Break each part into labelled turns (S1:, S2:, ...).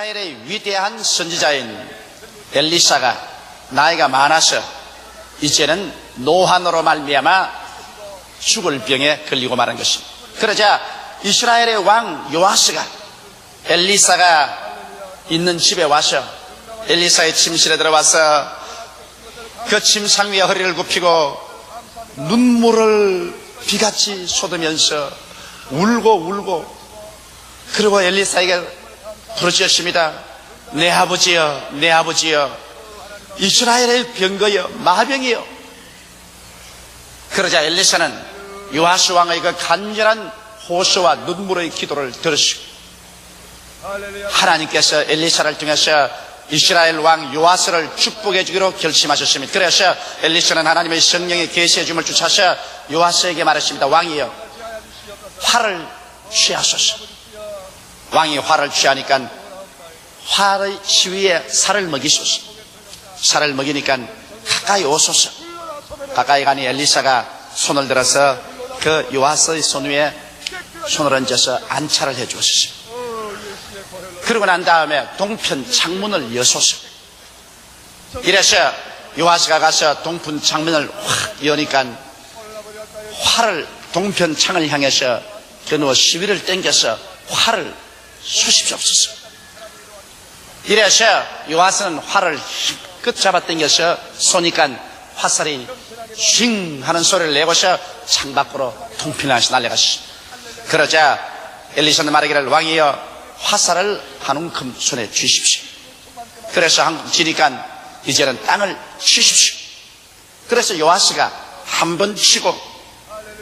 S1: 이스라엘의 위대한 선지자인 엘리사가 나이가 많아서 이제는 노환으로 말미암아 죽을 병에 걸리고 말한 것입니다. 그러자 이스라엘의 왕 요아스가 엘리사가 있는 집에 와서 엘리사의 침실에 들어와서 그 침상 위에 허리를 굽히고 눈물을 비같이 쏟으면서 울고 그리고 엘리사에게 부르짖었습니다. 내 아버지여, 내 아버지여, 이스라엘의 병거여, 마병이여. 그러자 엘리사는 요아스 왕의 그 간절한 호소와 눈물의 기도를 들으시고 하나님께서 엘리사를 통해서 이스라엘 왕 요아스를 축복해 주기로 결심하셨습니다. 그래서 엘리사는 하나님의 성령의 계시해 줌을 주차서 요아스에게 말했습니다. 왕이여, 화를 취하소서. 왕이 화를 취하니까 화의 시위에 살을 먹이소서. 살을 먹이니까 가까이 오소서. 가까이 가니 엘리사가 손을 들어서 그 요아스의 손 위에 손을 얹어서 안차를 해 주었습니다. 그러고 난 다음에 동편 창문을 여소서. 이래서 요아스가 가서 동편 창문을 확 여니까 화를 동편 창을 향해서 겨누어 시위를 당겨서 화를 쏘십시옵소서. 이래서 요아스는 화를 힘껏 잡아 당겨서 쏘니까 화살이 쉥 하는 소리를 내고서 창밖으로 동편하시 날아갔습니다. 그러자 엘리사는 말하기를 왕이여 화살을 한 움큼 손에 쥐십시오. 그래서 한 지니까 이제는 땅을 치십시오. 그래서 요아스가 한 번 치고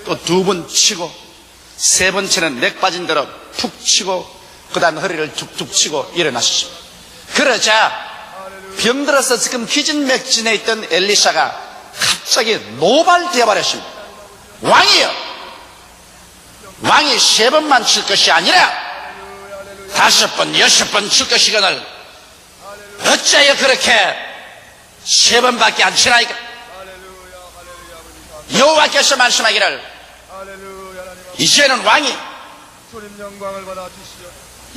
S1: 또 두 번 치고 세 번째는 넥 빠진 대로 푹 치고 그 다음 허리를 툭툭 치고 일어나셨습니다. 그러자 병들어서 지금 기진맥진에 있던 엘리사가 갑자기 노발되어 버렸습니다. 왕이여, 왕이 세 번만 칠 것이 아니라 5번, 6번 칠 것이거늘 어째요 그렇게 세 번밖에 안 치나이까? 여호와께서 말씀하기를 이제는 왕이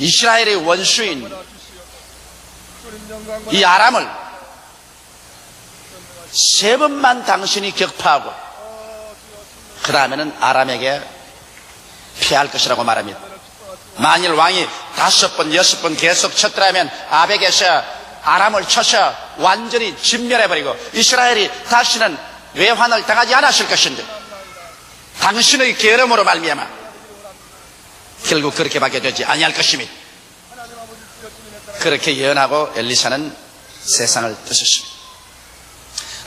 S1: 이스라엘의 원수인 이 아람을 세 번만 당신이 격파하고 그 다음에는 아람에게 피할 것이라고 말합니다. 만일 왕이 5번, 6번 계속 쳤더라면 아벡에서 아람을 쳐서 완전히 진멸해버리고 이스라엘이 다시는 외환을 당하지 않았을 것인데 당신의 계름으로 말미암아 결국 그렇게밖에 되지 아니할 것입니다. 그렇게 예언하고 엘리사는 세상을 떠났습니다.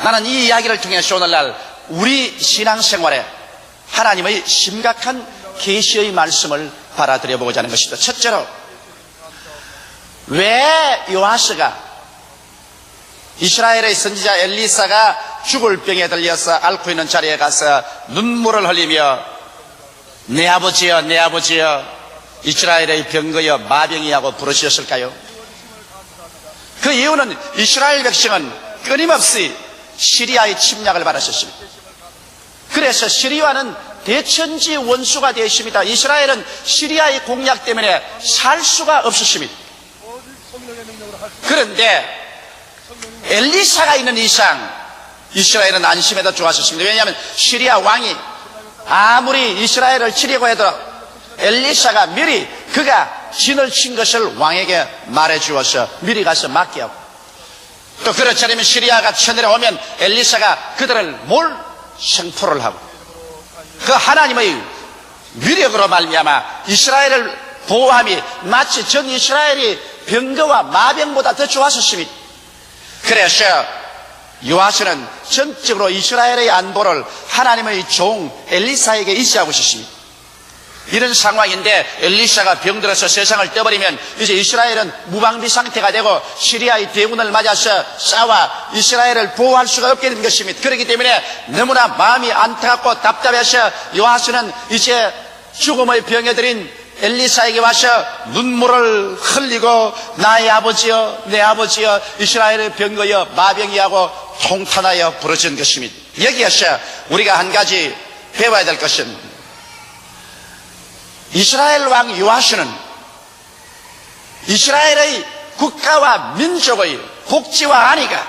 S1: 나는 이 이야기를 통해서 오늘날 우리 신앙생활에 하나님의 심각한 계시의 말씀을 받아들여 보고자 하는 것입니다. 첫째로, 왜 요아스가 이스라엘의 선지자 엘리사가 죽을 병에 들려서 앓고 있는 자리에 가서 눈물을 흘리며 내 아버지여, 내 아버지여, 이스라엘의 병거여 마병이라고 부르셨을까요? 그 이유는 이스라엘 백성은 끊임없이 시리아의 침략을 받았었습니다. 그래서 시리아는 대천지 원수가 되어 있습니다. 이스라엘은 시리아의 공략 때문에 살 수가 없었습니다. 그런데 엘리사가 있는 이상 이스라엘은 안심해도 좋았었습니다. 왜냐하면 시리아 왕이 아무리 이스라엘을 치려고 해도 엘리사가 미리 그가 진을 친 것을 왕에게 말해 주어서 미리 가서 맡게 하고, 또 그렇지 않으면 시리아가 쳐내려오면 엘리사가 그들을 생포를 하고 그 하나님의 위력으로 말미암아 이스라엘을 보호함이 마치 전 이스라엘이 병거와 마병보다 더 좋았었습니다. 그래서 요아스는 전적으로 이스라엘의 안보를 하나님의 종 엘리사에게 의지하고 있었습니다. 이런 상황인데 엘리사가 병들어서 세상을 떠버리면 이제 이스라엘은 무방비 상태가 되고 시리아의 대군을 맞아서 싸워 이스라엘을 보호할 수가 없게 된 것입니다. 그렇기 때문에 너무나 마음이 안타깝고 답답해서 요아스는 이제 죽음의 병에 들인 엘리사에게 와서 눈물을 흘리고 나의 아버지여, 내 아버지여, 이스라엘의 병거여 마병이하고 통탄하여 부르짖은 것입니다. 여기에서 우리가 한 가지 배워야 될 것은 이스라엘 왕 요아스는 이스라엘의 국가와 민족의 복지와 안위가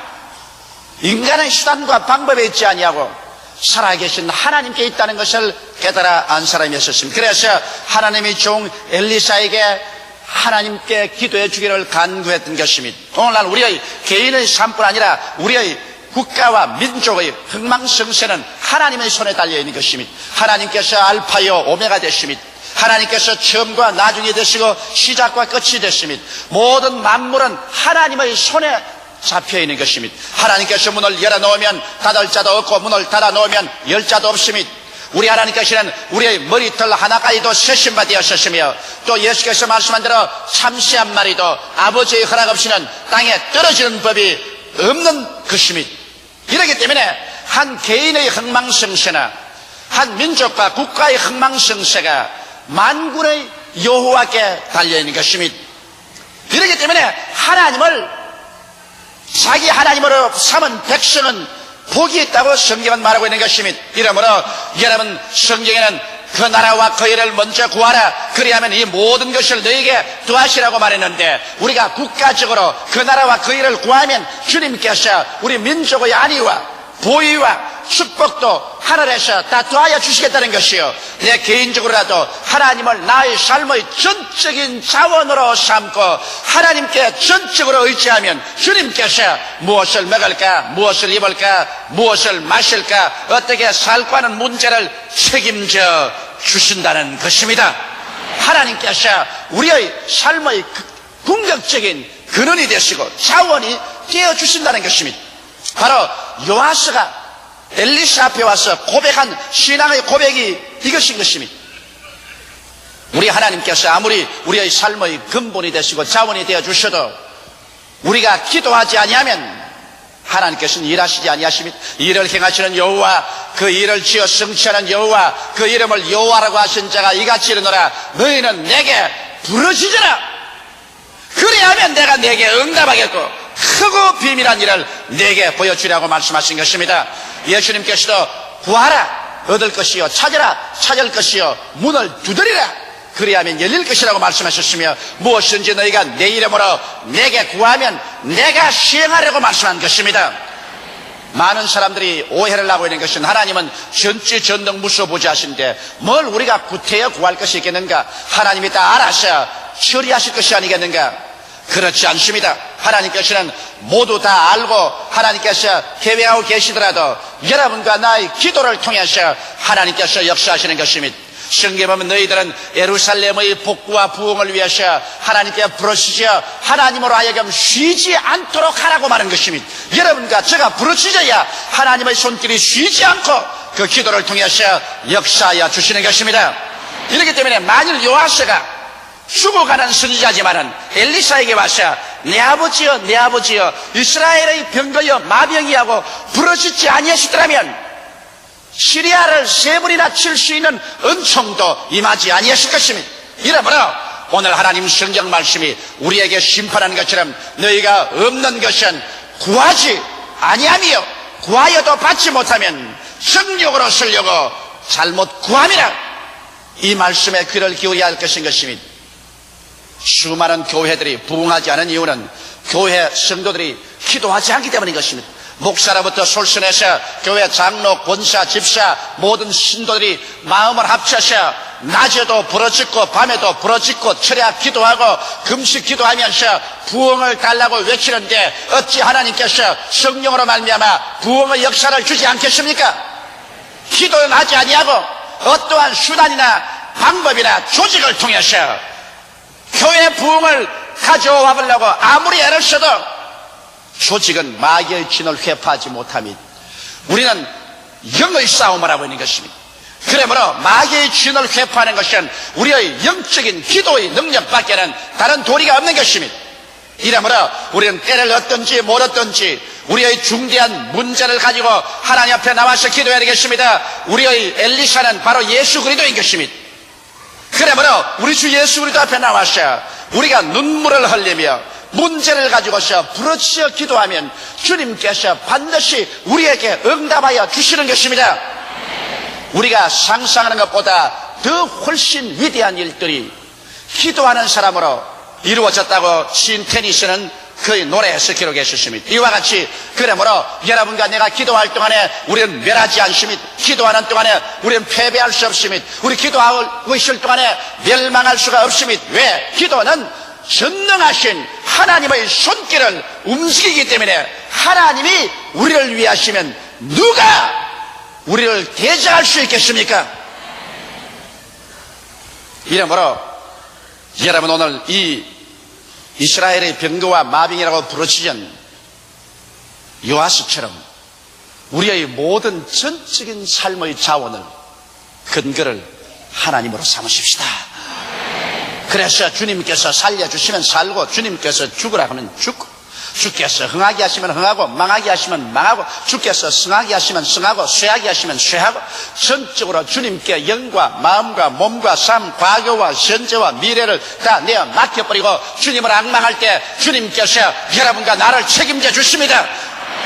S1: 인간의 수단과 방법에 있지 아니하고 살아계신 하나님께 있다는 것을 깨달아 안 사람이었습니다. 그래서 하나님이 종 엘리사에게 하나님께 기도해 주기를 간구했던 것입니다. 오늘날 우리의 개인의 삶뿐 아니라 우리의 국가와 민족의 흥망성쇠는 하나님의 손에 달려있는 것입니다. 하나님께서 알파요 오메가 되십니다. 하나님께서 처음과 나중이 되시고 시작과 끝이 되십니다. 모든 만물은 하나님의 손에 잡혀있는 것입니다. 하나님께서 문을 열어놓으면 닫을 자도 없고 문을 닫아놓으면 열 자도 없습니다. 우리 하나님께서는 우리의 머리털 하나까지도 세신 바 되었으며 또 예수께서 말씀한 대로 참새 한 마리도 아버지의 허락 없이는 땅에 떨어지는 법이 없는 것입니다. 이렇기 때문에 한 개인의 흥망성쇠나 한 민족과 국가의 흥망성쇠가 만군의 여호와께 달려있는 것입니다. 이렇기 때문에 하나님을 자기 하나님으로 삼은 백성은 복이 있다고 성경은 말하고 있는 것입니다. 이러므로 여러분 성경에는 그 나라와 그 일을 먼저 구하라 그리하면 이 모든 것을 너에게 더하시라고 말했는데 우리가 국가적으로 그 나라와 그 일을 구하면 주님께서 우리 민족의 안위와 보위와 축복도 하늘에서 다 더하여 주시겠다는 것이요, 내 개인적으로라도 하나님을 나의 삶의 전적인 자원으로 삼고 하나님께 전적으로 의지하면 주님께서 무엇을 먹을까, 무엇을 입을까, 무엇을 마실까, 어떻게 살까 하는 문제를 책임져 주신다는 것입니다. 하나님께서 우리의 삶의 궁극적인 근원이 되시고 자원이 되어 주신다는 것입니다. 바로 요아스가 엘리사 앞에 와서 고백한 신앙의 고백이 이것인 것입니다. 우리 하나님께서 아무리 우리의 삶의 근본이 되시고 자원이 되어 주셔도 우리가 기도하지 아니하면 하나님께서는 일하시지 아니하십니다. 일을 행하시는 여호와, 그 일을 지어 성취하는 여호와, 그 이름을 여호와라고 하신 자가 이같이 이르노라. 너희는 내게 부르짖으라. 그리하면 내가 내게 응답하겠고 크고 비밀한 일을 내게 보여주려고 말씀하신 것입니다. 예수님께서도 구하라 얻을 것이요, 찾으라 찾을 것이요, 문을 두드리라 그리하면 열릴 것이라고 말씀하셨으며 무엇이든지 너희가 내 이름으로 내게 구하면 내가 시행하려고 말씀한 것입니다. 많은 사람들이 오해를 하고 있는 것은 하나님은 전지전능무소부지하신데 뭘 우리가 구태여 구할 것이 있겠는가, 하나님이 다 알아서 처리하실 것이 아니겠는가. 그렇지 않습니다. 하나님께서는 모두 다 알고 하나님께서 계획하고 계시더라도 여러분과 나의 기도를 통해서 하나님께서 역사하시는 것입니다. 성경에 보면 너희들은 예루살렘의 복구와 부흥을 위해서 하나님께 부르짖어 하나님으로 하여금 쉬지 않도록 하라고 말한 것입니다. 여러분과 제가 부르짖어야 하나님의 손길이 쉬지 않고 그 기도를 통해서 역사하여 주시는 것입니다. 이렇기 때문에 만일 요아스가 죽어가는 선지자지만은 엘리사에게 와서 내 아버지여 내 아버지여 이스라엘의 병거여 마병이하고 부르짖지 아니하시더라면 시리아를 세 번이나 칠 수 있는 은총도 임하지 아니하실 것입니다. 이러므로 오늘 하나님 성경 말씀이 우리에게 심판하는 것처럼 너희가 없는 것은 구하지 아니하며 구하여도 받지 못하면 정욕으로 쓰려고 잘못 구함이라. 이 말씀에 귀를 기울여야 할 것인 것입니다. 수많은 교회들이 부흥하지 않은 이유는 교회 성도들이 기도하지 않기 때문인 것입니다. 목사로부터 솔선해서 교회 장로, 권사, 집사 모든 신도들이 마음을 합쳐서 낮에도 부르짖고 밤에도 부르짖고 철야 기도하고 금식 기도하면서 부흥을 달라고 외치는데 어찌 하나님께서 성령으로 말미암아 부흥의 역사를 주지 않겠습니까? 기도는 하지 아니하고 어떠한 수단이나 방법이나 조직을 통해서 교회 부흥을 가져와 보려고 아무리 애를 써도 조직은 마귀의 진을 회파하지 못함이 우리는 영의 싸움을 하고 있는 것입니다. 그러므로 마귀의 진을 회파하는 것은 우리의 영적인 기도의 능력밖에는 다른 도리가 없는 것입니다. 이러므로 우리는 때를 얻든지 못 얻든지 우리의 중대한 문제를 가지고 하나님 앞에 나와서 기도해야 되겠습니다. 우리의 엘리사는 바로 예수 그리스도인 것입니다. 그러므로 우리 주 예수 그리스도 앞에 나와서 우리가 눈물을 흘리며 문제를 가지고서 부르짖어 기도하면 주님께서 반드시 우리에게 응답하여 주시는 것입니다. 우리가 상상하는 것보다 더 훨씬 위대한 일들이 기도하는 사람으로 이루어졌다고 시인 테니스는 그의 노래에서 기록해 주십니다. 이와 같이 그러므로 여러분과 내가 기도할 동안에 우리는 멸하지 않습니다. 기도하는 동안에 우리는 패배할 수 없습니다. 우리 기도하고 있을 동안에 멸망할 수가 없습니다. 왜? 기도는 전능하신 하나님의 손길을 움직이기 때문에 하나님이 우리를 위하시면 누가 우리를 대적할 수 있겠습니까? 이러므로 여러분 오늘 이 이스라엘의 병거와 마병이라고 부르짖은 요아스처럼 우리의 모든 전적인 삶의 자원을 근거를 하나님으로 삼으십시다. 그래서 주님께서 살려주시면 살고 주님께서 죽으라 하면 죽고 주께서 흥하게 하시면 흥하고 망하게 하시면 망하고 주께서 승하게 하시면 승하고 쇠하게 하시면 쇠하고 전적으로 주님께 영과 마음과 몸과 삶, 과거와 현재와 미래를 다 내어 맡겨버리고 주님을 앙망할 때 주님께서 여러분과 나를 책임져 주십니다.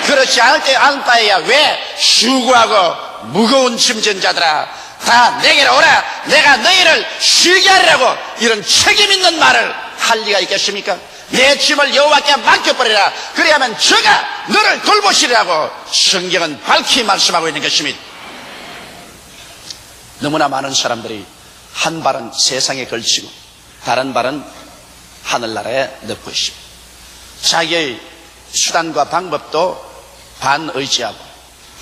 S1: 그렇지 않을 바에야 왜 수고하고 무거운 짐진 자들아 다 내게로 오라 내가 너희를 쉬게 하리라고 이런 책임 있는 말을 할 리가 있겠습니까? 내 짐을 여호와께 맡겨버리라 그래야만 저가 너를 돌보시리라고 성경은 밝히 말씀하고 있는 것입니다. 너무나 많은 사람들이 한 발은 세상에 걸치고 다른 발은 하늘나라에 넣고 있습니다. 자기의 수단과 방법도 반의지하고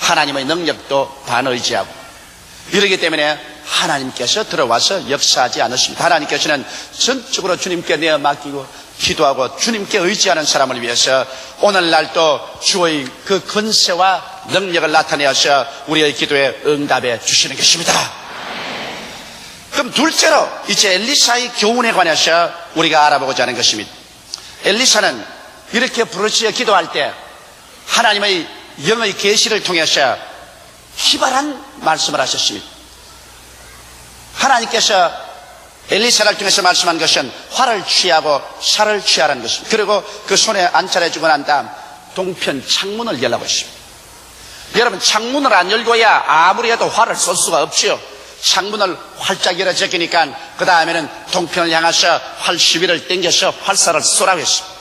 S1: 하나님의 능력도 반의지하고 이러기 때문에 하나님께서 들어와서 역사하지 않으십니다. 하나님께서는 전적으로 주님께 내어 맡기고 기도하고 주님께 의지하는 사람을 위해서 오늘날도 주의 그 권세와 능력을 나타내어서 우리의 기도에 응답해 주시는 것입니다. 그럼 둘째로 이제 엘리사의 교훈에 관해서 우리가 알아보고자 하는 것입니다. 엘리사는 이렇게 부르짖어 기도할 때 하나님의 영의 계시를 통해서 희발한 말씀을 하셨습니다. 하나님께서 엘리사를 통해서 말씀한 것은 화를 취하고 살을 취하라는 것입니다. 그리고 그 손에 안찰해주고 난 다음 동편 창문을 열라고 했습니다. 여러분 창문을 안 열고야 아무리 해도 화를 쏠 수가 없지요. 창문을 활짝 열어 제끼니까 그 다음에는 동편을 향해서 활 시비를 당겨서 활사를 쏘라고 했습니다.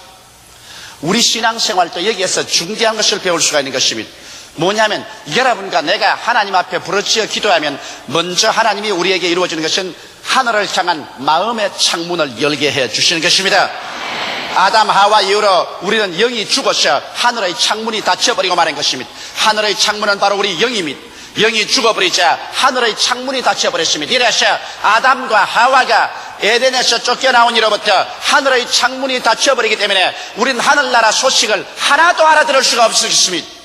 S1: 우리 신앙생활도 여기에서 중대한 것을 배울 수가 있는 것입니다. 뭐냐면 여러분과 내가 하나님 앞에 부르짖어 기도하면 먼저 하나님이 우리에게 이루어지는 것은 하늘을 향한 마음의 창문을 열게 해 주시는 것입니다. 아담 하와 이후로 우리는 영이 죽어서 하늘의 창문이 닫혀버리고 말한 것입니다. 하늘의 창문은 바로 우리 영입니다. 영이 죽어버리자 하늘의 창문이 닫혀버렸습니다. 이래서 아담과 하와가 에덴에서 쫓겨나온 이로부터 하늘의 창문이 닫혀버리기 때문에 우리는 하늘나라 소식을 하나도 알아들을 수가 없었습니다.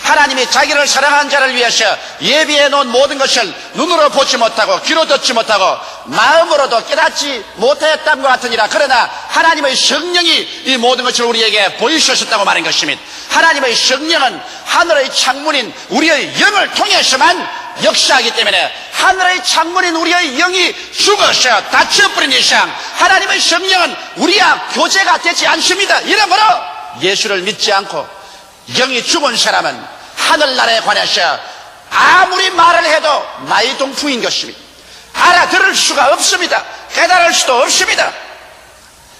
S1: 하나님이 자기를 사랑하는 자를 위해서 예비해 놓은 모든 것을 눈으로 보지 못하고 귀로 듣지 못하고 마음으로도 깨닫지 못했다과 같으니라. 그러나 하나님의 성령이 이 모든 것을 우리에게 보이셨다고 말한 것입니다. 하나님의 성령은 하늘의 창문인 우리의 영을 통해서만 역사하기 때문에 하늘의 창문인 우리의 영이 죽어서 닫혀버린 이상 하나님의 성령은 우리와 교제가 되지 않습니다. 이러므로 예수를 믿지 않고 영이 죽은 사람은 하늘나라에 관해서 아무리 말을 해도 마이동풍인 것입니다. 알아들을 수가 없습니다. 깨달을 수도 없습니다.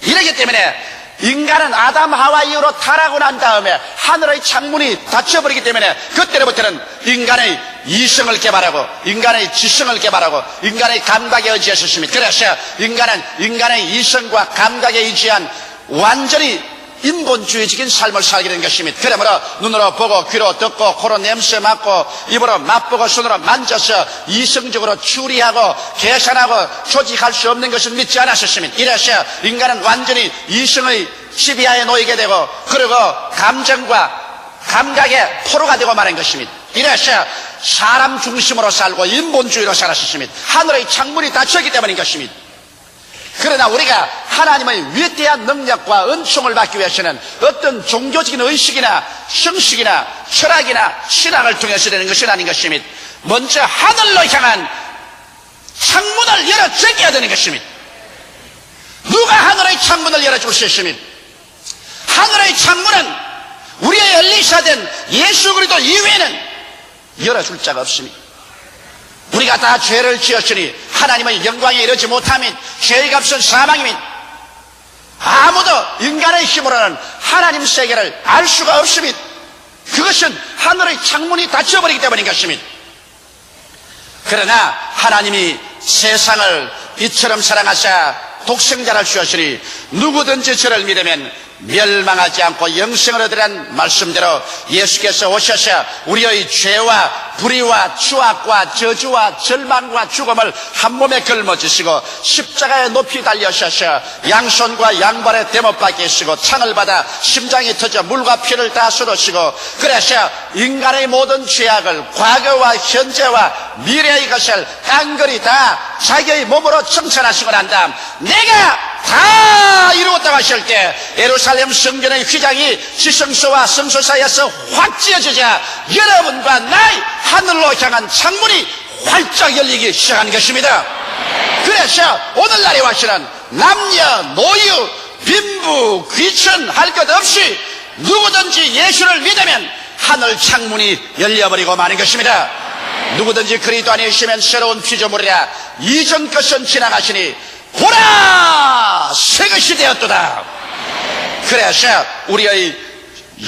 S1: 이러기 때문에 인간은 아담 하와 이후로 타락하고 난 다음에 하늘의 창문이 닫혀버리기 때문에 그때로부터는 인간의 이성을 개발하고 인간의 지성을 개발하고 인간의 감각에 의지했었습니다. 그래서 인간은 인간의 이성과 감각에 의지한 완전히 인본주의적인 삶을 살게 된 것입니다. 그러므로 눈으로 보고 귀로 듣고 코로 냄새 맡고 입으로 맛보고 손으로 만져서 이성적으로 추리하고 계산하고 조직할 수 없는 것을 믿지 않았었습니다. 이래서 인간은 완전히 이성의 지배하에 놓이게 되고 그리고 감정과 감각의 포로가 되고 말한 것입니다. 이래서 사람 중심으로 살고 인본주의로 살았었습니다. 하늘의 창문이 닫혔기 때문인 것입니다. 그러나 우리가 하나님의 위대한 능력과 은총을 받기 위해서는 어떤 종교적인 의식이나 형식이나 철학이나 신앙을 통해서 되는 것이 아닌 것입니다. 먼저 하늘로 향한 창문을 열어 제껴야 되는 것입니다. 누가 하늘의 창문을 열어줄 수 있습니까? 하늘의 창문은 우리의 엘리사된 예수 그리스도 이외에는 열어줄 자가 없습니다. 우리가 다 죄를 지었으니 하나님의 영광에 이르지 못하면 죄의 값은 사망이니 아무도 인간의 힘으로는 하나님 세계를 알 수가 없습니다. 그것은 하늘의 창문이 닫혀버리기 때문인 것입니다. 그러나 하나님이 세상을 이처럼 사랑하사 독생자를 주셨으니 누구든지 저를 믿으면 멸망하지 않고 영생을 얻으란 말씀대로 예수께서 오셔서 우리의 죄와 불의와 추악과 저주와 절망과 죽음을 한 몸에 걸머지시고 십자가에 높이 달려셔서 양손과 양발에 대못 박히시고 창을 받아 심장이 터져 물과 피를 다 쏟으시고 그래서 인간의 모든 죄악을 과거와 현재와 미래의 것을 깡그리 다 자기의 몸으로 청천하시고 난 다음 내가 다 이루었다고 하실 때 예루살렘 성전의 휘장이 지성소와 성소 사이에서 확 찢어지자 여러분과 나의 하늘로 향한 창문이 활짝 열리기 시작한 것입니다. 그래서 오늘날에 와서는 남녀, 노유, 빈부, 귀천 할 것 없이 누구든지 예수를 믿으면 하늘 창문이 열려버리고 마는 것입니다. 누구든지 그리스도 안에 있으면 새로운 피조물이라 이전 것은 지나가시니 보라 새 것이 되었도다. 그래서 우리의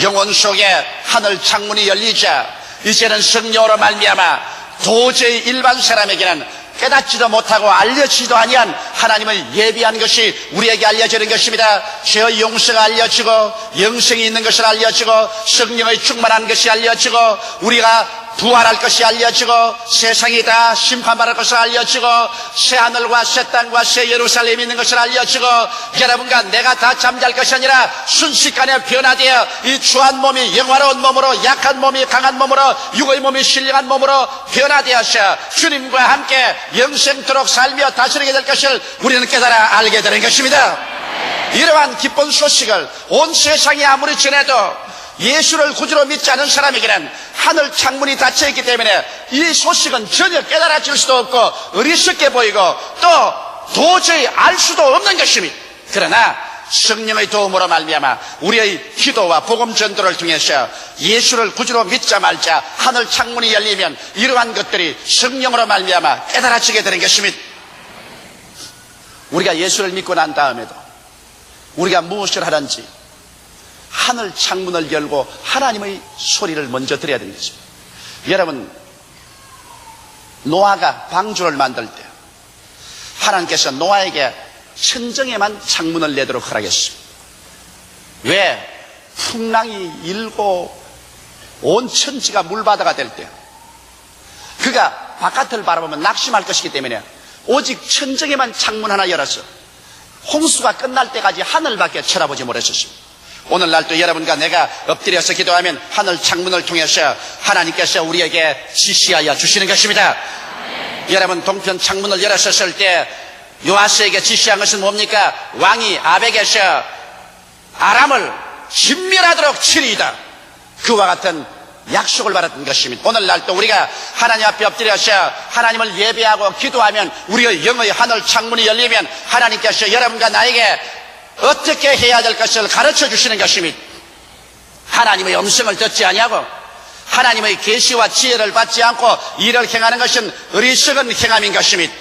S1: 영혼 속에 하늘 창문이 열리자 이제는 성령으로 말미암아 도저히 일반 사람에게는 깨닫지도 못하고 알려지도 아니한 하나님을 예비한 것이 우리에게 알려지는 것입니다. 죄의 용서가 알려지고 영생이 있는 것을 알려지고 성령의 충만한 것이 알려지고 우리가 부활할 것이 알려지고 세상이 다 심판받을 것을 알려지고 새 하늘과 새 땅과 새 예루살렘이 있는 것을 알려지고 여러분과 내가 다 잠잘 것이 아니라 순식간에 변화되어 이 추한 몸이 영화로운 몸으로 약한 몸이 강한 몸으로 육의 몸이 신령한 몸으로 변화되어서 주님과 함께 영생토록 살며 다스리게 될 것을 우리는 깨달아 알게 되는 것입니다. 이러한 기쁜 소식을 온 세상이 아무리 전해도 예수를 구주로 믿지 않은 사람에게는 하늘 창문이 닫혀있기 때문에 이 소식은 전혀 깨달아질 수도 없고 어리석게 보이고 또 도저히 알 수도 없는 것입니다. 그러나 성령의 도움으로 말미암아 우리의 기도와 복음 전도를 통해서 예수를 구주로 믿자 말자 하늘 창문이 열리면 이러한 것들이 성령으로 말미암아 깨달아지게 되는 것입니다. 우리가 예수를 믿고 난 다음에도 우리가 무엇을 하든지 하늘 창문을 열고 하나님의 소리를 먼저 들어야 되는 것입니다. 여러분, 노아가 방주를 만들 때 하나님께서 노아에게 천정에만 창문을 내도록 허락했습니다. 왜? 풍랑이 일고 온 천지가 물바다가 될 때 그가 바깥을 바라보면 낙심할 것이기 때문에 오직 천정에만 창문 하나 열어서 홍수가 끝날 때까지 하늘밖에 쳐다보지 못했습니다. 오늘날도 여러분과 내가 엎드려서 기도하면 하늘 창문을 통해서 하나님께서 우리에게 지시하여 주시는 것입니다. 여러분 동편 창문을 열었을 때 요아스에게 지시한 것은 뭡니까? 왕이 아벡에서 아람을 진멸하도록 치리이다. 그와 같은 약속을 받았던 것입니다. 오늘날도 우리가 하나님 앞에 엎드려서 하나님을 예배하고 기도하면 우리의 영의 하늘 창문이 열리면 하나님께서 여러분과 나에게 어떻게 해야 될 것을 가르쳐 주시는 것입니다. 하나님의 음성을 듣지 아니하고 하나님의 계시와 지혜를 받지 않고 일을 행하는 것은 어리석은 행함인 것입니다.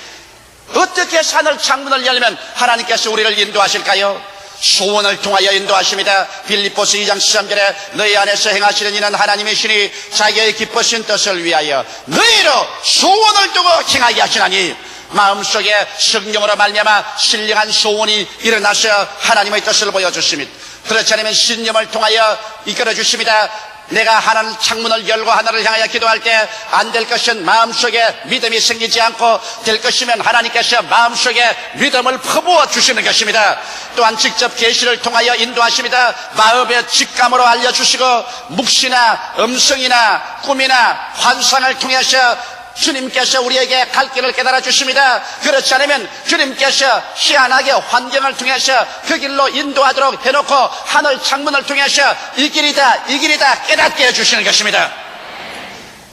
S1: 어떻게 하늘 창문을 열면 하나님께서 우리를 인도하실까요? 소원을 통하여 인도하십니다. 빌립보서 2장 13절에 너희 안에서 행하시는 이는 하나님이시니 자기의 기쁘신 뜻을 위하여 너희로 소원을 두고 행하게 하시나니 마음속에 성령으로 말미암아 신령한 소원이 일어나서 하나님의 뜻을 보여주십니다. 그렇지 않으면 신념을 통하여 이끌어 주십니다. 내가 하늘 창문을 열고 하늘을 향하여 기도할 때 안 될 것은 마음속에 믿음이 생기지 않고 될 것이면 하나님께서 마음속에 믿음을 퍼부어 주시는 것입니다. 또한 직접 계시를 통하여 인도하십니다. 마음의 직감으로 알려주시고 묵시나 음성이나 꿈이나 환상을 통해서 주님께서 우리에게 갈 길을 깨달아 주십니다. 그렇지 않으면 주님께서 희한하게 환경을 통해서 그 길로 인도하도록 해놓고 하늘 창문을 통해서 이 길이다 깨닫게 해주시는 것입니다.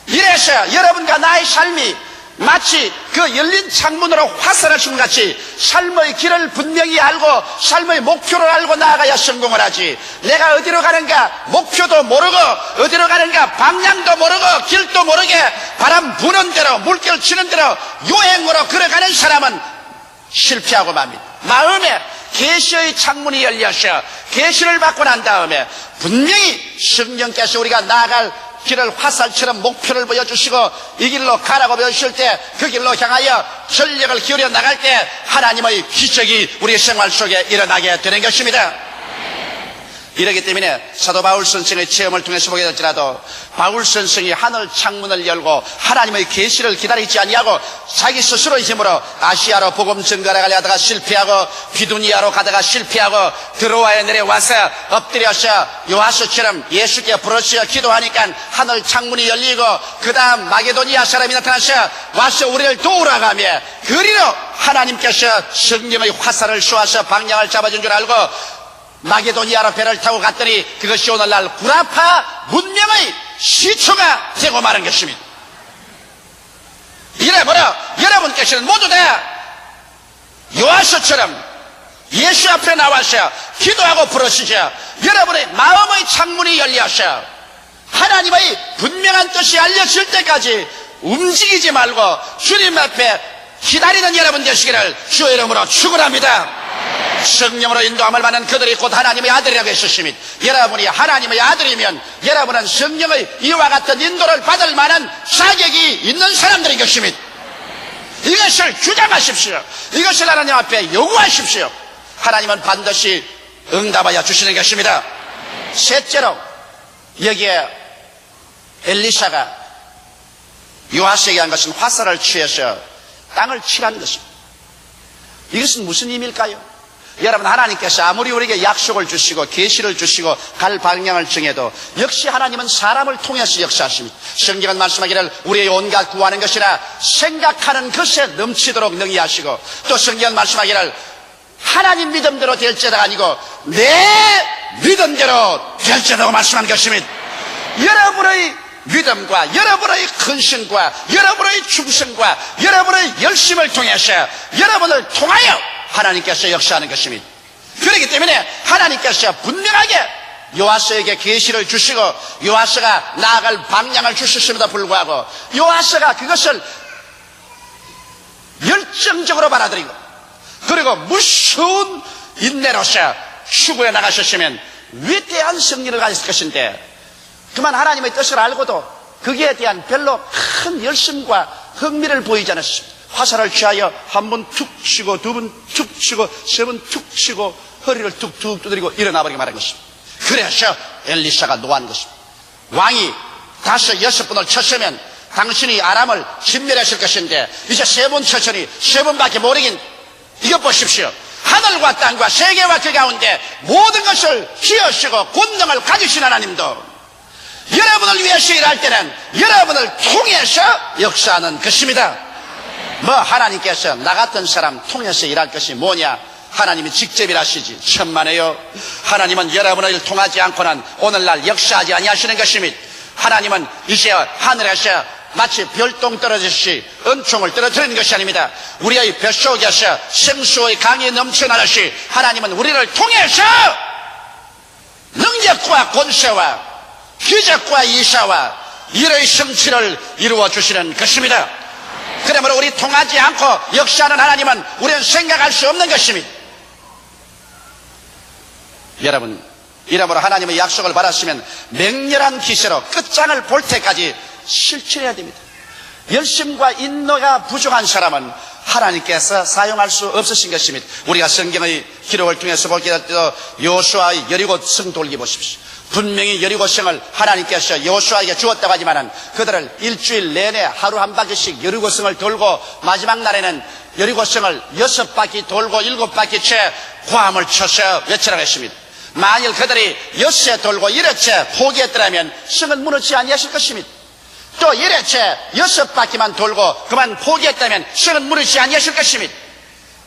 S1: 이래서 여러분과 나의 삶이 마치 그 열린 창문으로 화살을 쏜 같이 삶의 길을 분명히 알고 삶의 목표를 알고 나아가야 성공을 하지. 내가 어디로 가는가 목표도 모르고 어디로 가는가 방향도 모르고 길도 모르게 바람 부는 대로 물결 치는 대로 요행으로 걸어가는 사람은 실패하고 맙니다. 마음에 계시의 창문이 열려서 계시를 받고 난 다음에 분명히 성령께서 우리가 나아갈 길을 화살처럼 목표를 보여주시고 이 길로 가라고 배우실 때 그 길로 향하여 전력을 기울여 나갈 때 하나님의 기적이 우리의 생활 속에 일어나게 되는 것입니다. 이렇기 때문에 사도 바울 선생의 체험을 통해서 보게 될지라도 바울 선생이 하늘 창문을 열고 하나님의 계시를 기다리지 아니하고 자기 스스로의 힘으로 아시아로 복음 전가를 가려다가 실패하고 비두니아로 가다가 실패하고 드로아에 내려와서 엎드려서 요하스처럼 예수께 부르짖어 기도하니까 하늘 창문이 열리고 그 다음 마게도니아 사람이 나타나서 와서 우리를 도우러 가며 그리로 하나님께서 성령의 화살을 쏘아서 방향을 잡아준 줄 알고 마게도니아로 배를 타고 갔더니 그것이 오늘날 구라파 문명의 시초가 되고 마는 것입니다. 이래버려 여러분께서는 모두 다 요하스처럼 예수 앞에 나와서 기도하고 부르시죠. 여러분의 마음의 창문이 열려서 하나님의 분명한 뜻이 알려질 때까지 움직이지 말고 주님 앞에 기다리는 여러분 되시기를 주의 이름으로 축원합니다. 성령으로 인도함을 받는 그들이 곧 하나님의 아들이라고 했으시니 여러분이 하나님의 아들이면 여러분은 성령의 이와 같은 인도를 받을 만한 자격이 있는 사람들인 것입니다. 이것을 주장하십시오. 이것을 하나님 앞에 요구하십시오. 하나님은 반드시 응답하여 주시는 것입니다. 셋째로 여기에 엘리사가 요하스에게 한 것은 화살을 취해서 땅을 치라는 것입니다. 이것은 무슨 의미일까요? 여러분, 하나님께서 아무리 우리에게 약속을 주시고 계시를 주시고 갈 방향을 정해도 역시 하나님은 사람을 통해서 역사하십니다. 성경은 말씀하기를 우리의 온갖 구하는 것이나 생각하는 것에 넘치도록 능히 하시고, 또 성경은 말씀하기를 하나님 믿음대로 될지가 아니고 내 믿음대로 될지라고 말씀한 것입니다. 여러분의 믿음과 여러분의 근심과 여러분의 충성과 여러분의 열심을 통해서 여러분을 통하여 하나님께서 역사하는 것입니다. 그렇기 때문에 하나님께서 분명하게 요하스에게 계시를 주시고 요하스가 나아갈 방향을 주셨음에도 불구하고 요하스가 그것을 열정적으로 받아들이고 그리고 무서운 인내로서 추구해 나가셨으면 위대한 승리를 가졌을 것인데, 그만 하나님의 뜻을 알고도 거기에 대한 별로 큰 열심과 흥미를 보이지 않았습니다. 화살을 취하여 한 번 툭 치고 두 번 툭 치고 세 번 툭 치고 허리를 툭툭 두드리고 일어나버리게 말한 것입니다. 그래서 엘리사가 노한 것입니다. 왕이 5, 6번을 쳤으면 당신이 아람을 진멸하실 것인데 이제 3번 쳤으니 3번밖에 모르긴. 이것 보십시오. 하늘과 땅과 세계와 그 가운데 모든 것을 지으시고 권능을 가지신 하나님도 여러분을 위해서 일할 때는 여러분을 통해서 역사하는 것입니다. 하나님께서 나 같은 사람 통해서 일할 것이 뭐냐? 하나님이 직접 일하시지. 천만에요. 하나님은 여러분을 통하지 않고는 오늘날 역사하지 아니하시는 것입니다. 하나님은 이제 하늘에서 마치 별똥 떨어지듯이 은총을 떨어뜨리는 것이 아닙니다. 우리의 뱃속에서 생수의 강이 넘쳐나듯이 하나님은 우리를 통해서 능력과 권세와 기적과 이사와 일의 성취를 이루어 주시는 것입니다. 그러므로 우리 통하지 않고 역사하는 하나님은 우리는 생각할 수 없는 것입니다. 여러분, 이러므로 하나님의 약속을 받았으면 맹렬한 기세로 끝장을 볼 때까지 실천해야 됩니다. 열심과 인노가 부족한 사람은 하나님께서 사용할 수 없으신 것입니다. 우리가 성경의 기록을 통해서 볼 때도 여호수아의 여리고 성 돌기 보십시오. 분명히 여리고성을 하나님께서 여호수아에게 주었다고 하지만은 그들을 일주일 내내 하루 한 바퀴씩 여리고성을 돌고 마지막 날에는 여리고성을 6바퀴 돌고 7바퀴째 고함을 쳐서 외치라고 했습니다. 만일 그들이 6세 돌고 1회째 포기했더라면 성은 무너지지 아니하실 것입니다. 또 1회째 6바퀴만 돌고 그만 포기했다면 성은 무너지지 아니하실 것입니다.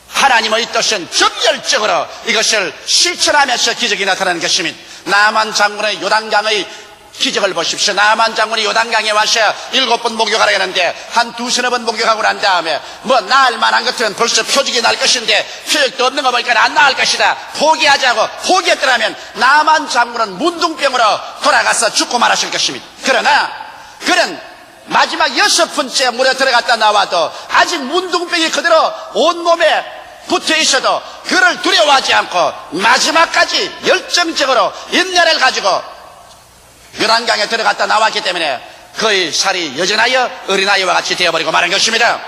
S1: 하나님의 뜻은 정열적으로 이것을 실천하면서 기적이 나타나는 것입니다. 나만 장군의 요단강의 기적을 보십시오. 나만 장군이 요단강에 와서 7번 목욕하라 했는데 한 2-3번 목욕하고 난 다음에 나을 만한 것들은 벌써 표적이 날 것인데 표적도 없는 거 보니까 안 나을 것이다. 포기하자고 포기했더라면 나만 장군은 문둥병으로 돌아가서 죽고 말았을 것입니다. 그러나 그는 마지막 6번째 물에 들어갔다 나와도 아직 문둥병이 그대로 온몸에 붙어 있어도 그를 두려워하지 않고 마지막까지 열정적으로 인내를 가지고 요단강에 들어갔다 나왔기 때문에 그의 살이 여전하여 어린아이와 같이 되어버리고 마는 것입니다.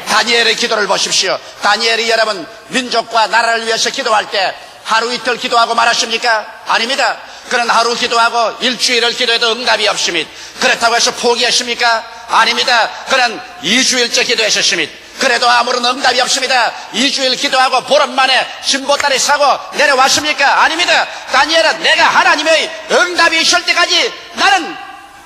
S1: 다니엘의 기도를 보십시오. 다니엘이 여러분 민족과 나라를 위해서 기도할 때 하루 이틀 기도하고 말았습니까? 아닙니다. 그는 하루 기도하고 일주일을 기도해도 응답이 없습니다. 그렇다고 해서 포기했습니까? 아닙니다. 그는 2주일째 기도했었습니다. 그래도 아무런 응답이 없습니다. 2주일 기도하고 보름 만에 진보다리 사고 내려왔습니까? 아닙니다. 다니엘은 내가 하나님의 응답이 있을 때까지 나는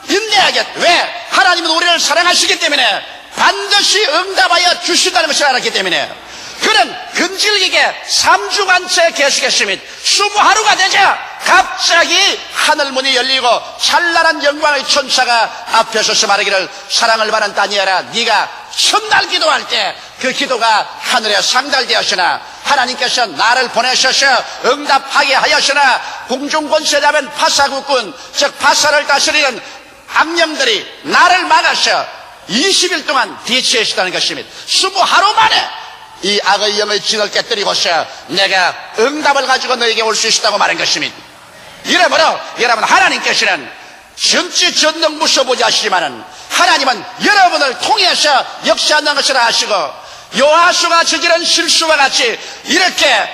S1: 인내하겠다. 왜? 하나님은 우리를 사랑하시기 때문에 반드시 응답하여 주신다는 것을 알았기 때문에 그는 근질기게 3주간째 계속했습니다. 20하루가 되자 갑자기 하늘문이 열리고 찬란한 영광의 천사가 앞에 서서 말하기를 사랑을 받은 다니엘아 네가 첫날 기도할 때 그 기도가 하늘에 상달되었으나 하나님께서 나를 보내셔서 응답하게 하였으나 공중권세 잡은 파사국군 즉 파사를 다스리는 악령들이 나를 막아서 20일 동안 대치했다는 것입니다. 20하루 만에 이 악의 영의 진을 깨뜨리고서 내가 응답을 가지고 너에게 올 수 있다고 말한 것입니다. 이러므로 여러분 하나님께서는 전지 전능무서보지 하시지만은 하나님은 여러분을 통해서 역사하는 것을 아시고 요하수가 저지른 실수와 같이 이렇게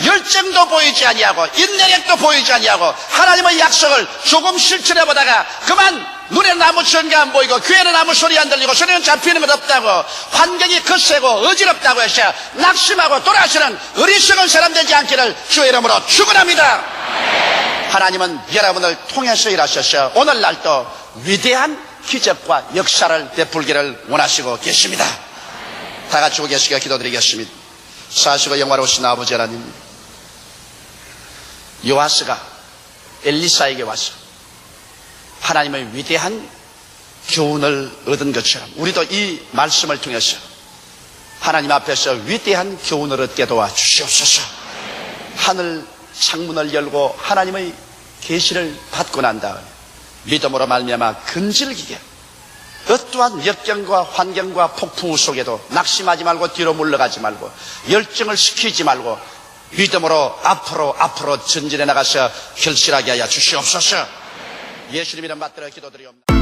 S1: 열정도 보이지 아니하고 인내력도 보이지 아니하고 하나님의 약속을 조금 실천해 보다가 그만 눈에 아무 전가 안 보이고 귀에는 아무 소리 안 들리고 소리는 잡히는 것 없다고 환경이 거세고 어지럽다고 해서 낙심하고 돌아서는 어리석은 사람 되지 않기를 주의 이름으로 축원합니다. 하나님은 여러분을 통해서 일하셔서 오늘날도 위대한 기적과 역사를 베풀기를 원하시고 계십니다. 다 같이 오게 하시기를 기도드리겠습니다. 사시고 영화로우신 아버지 하나님, 요아스가 엘리사에게 와서 하나님의 위대한 교훈을 얻은 것처럼 우리도 이 말씀을 통해서 하나님 앞에서 위대한 교훈을 얻게 도와주시옵소서. 하늘 창문을 열고 하나님의 계시를 받고 난 다음에 믿음으로 말미암아 근질기게 어떠한 역경과 환경과 폭풍 속에도 낙심하지 말고 뒤로 물러가지 말고 열정을 식히지 말고 믿음으로 앞으로 전진해 나가서 결실하게 하여 주시옵소서. 예수님 이름 받들어 기도드리옵나다.